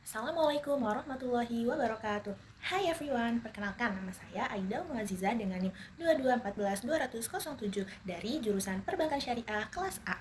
Assalamualaikum warahmatullahi wabarakatuh. Hai everyone, perkenalkan nama saya Aida Muaziza dengan NIM 22142007 dari jurusan Perbankan Syariah kelas A.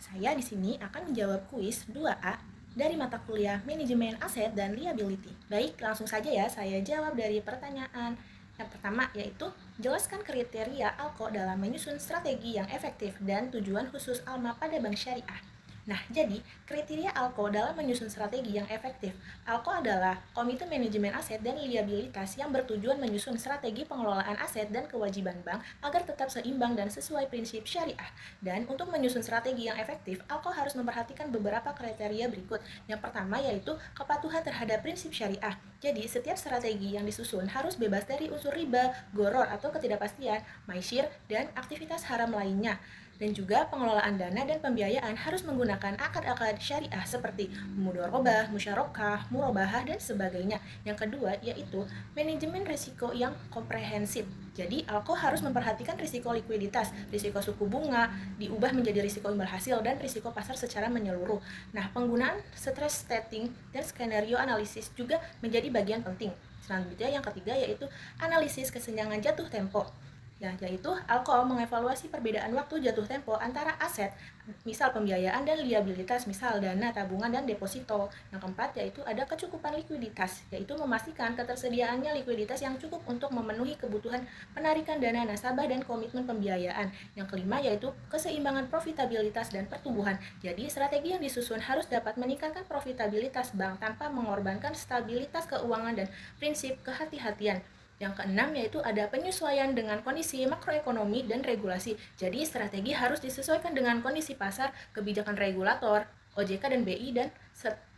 Saya di sini akan menjawab kuis 2A dari mata kuliah Manajemen Aset dan Liability. Baik, langsung saja ya saya jawab dari pertanyaan. Yang pertama yaitu jelaskan kriteria ALKO dalam menyusun strategi yang efektif dan tujuan khusus ALMA pada bank syariah. Nah, jadi kriteria ALKO dalam menyusun strategi yang efektif. ALKO adalah Komite Manajemen Aset dan Liabilitas yang bertujuan menyusun strategi pengelolaan aset dan kewajiban bank agar tetap seimbang dan sesuai prinsip syariah. Dan untuk menyusun strategi yang efektif, ALKO harus memperhatikan beberapa kriteria berikut. Yang pertama yaitu kepatuhan terhadap prinsip syariah. Jadi, setiap strategi yang disusun harus bebas dari unsur riba, goror atau ketidakpastian, maisir, dan aktivitas haram lainnya. Dan juga pengelolaan dana dan pembiayaan harus menggunakan akad-akad syariah seperti mudharabah, musyarakah, murabahah, dan sebagainya. Yang kedua yaitu manajemen risiko yang komprehensif. Jadi ALKO harus memperhatikan risiko likuiditas, risiko suku bunga, diubah menjadi risiko imbal hasil, dan risiko pasar secara menyeluruh. Nah, penggunaan stress testing dan skenario analisis juga menjadi bagian penting. Selanjutnya yang ketiga yaitu analisis kesenjangan jatuh tempo. Ya, yaitu ALKO mengevaluasi perbedaan waktu jatuh tempo antara aset, misal pembiayaan dan liabilitas, misal dana, tabungan, dan deposito. Yang keempat yaitu ada kecukupan likuiditas, yaitu memastikan ketersediaannya likuiditas yang cukup untuk memenuhi kebutuhan penarikan dana nasabah dan komitmen pembiayaan. Yang kelima yaitu keseimbangan profitabilitas dan pertumbuhan. Jadi, strategi yang disusun harus dapat meningkatkan profitabilitas bank tanpa mengorbankan stabilitas keuangan dan prinsip kehati-hatian. Yang keenam yaitu ada penyesuaian dengan kondisi makroekonomi dan regulasi. Jadi strategi harus disesuaikan dengan kondisi pasar, kebijakan regulator, OJK dan BI, dan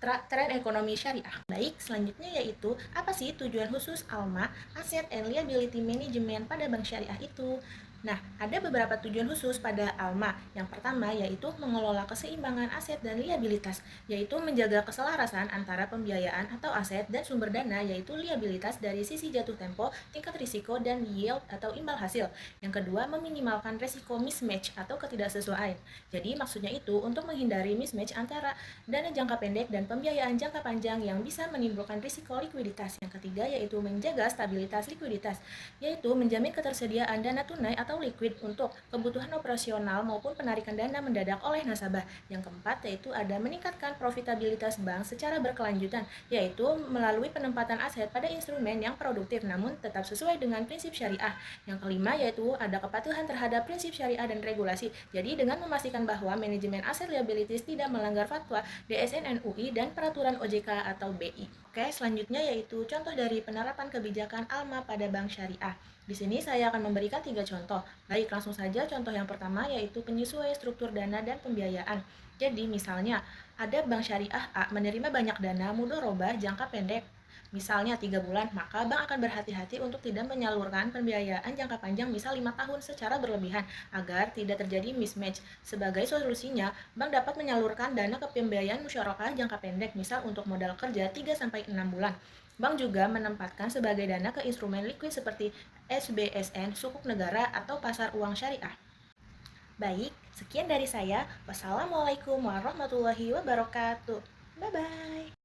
tren ekonomi syariah. Baik, selanjutnya yaitu apa sih tujuan khusus ALMA, Asset and Liability Management pada bank syariah itu? Nah, ada beberapa tujuan khusus pada ALMA. Yang pertama yaitu mengelola keseimbangan aset dan liabilitas, yaitu menjaga keselarasan antara pembiayaan atau aset dan sumber dana, yaitu liabilitas dari sisi jatuh tempo, tingkat risiko, dan yield atau imbal hasil. Yang kedua, meminimalkan risiko mismatch atau ketidaksesuaian. Jadi maksudnya itu untuk menghindari mismatch antara dana jangka pendek dan pembiayaan jangka panjang yang bisa menimbulkan risiko likuiditas. Yang ketiga yaitu menjaga stabilitas likuiditas, yaitu menjamin ketersediaan dana tunai atau liquid untuk kebutuhan operasional maupun penarikan dana mendadak oleh nasabah. Yang keempat yaitu ada meningkatkan profitabilitas bank secara berkelanjutan, yaitu melalui penempatan aset pada instrumen yang produktif namun tetap sesuai dengan prinsip syariah. Yang kelima yaitu ada kepatuhan terhadap prinsip syariah dan regulasi. Jadi dengan memastikan bahwa manajemen aset liabilities tidak melanggar fatwa DSN MUI dan peraturan OJK atau BI. Oke, selanjutnya yaitu contoh dari penerapan kebijakan ALMA pada bank syariah. Di sini saya akan memberikan 3 contoh. Baik, langsung saja contoh yang pertama yaitu penyesuaian struktur dana dan pembiayaan. Jadi misalnya ada bank syariah A menerima banyak dana mudharabah jangka pendek, misalnya 3 bulan, maka bank akan berhati-hati untuk tidak menyalurkan pembiayaan jangka panjang misal 5 tahun secara berlebihan agar tidak terjadi mismatch. Sebagai solusinya, bank dapat menyalurkan dana ke pembiayaan musyarakah jangka pendek misal untuk modal kerja 3-6 bulan. Bank juga menempatkan sebagai dana ke instrumen likuid seperti SBSN, sukuk negara, atau pasar uang syariah. Baik, sekian dari saya. Wassalamualaikum warahmatullahi wabarakatuh. Bye-bye.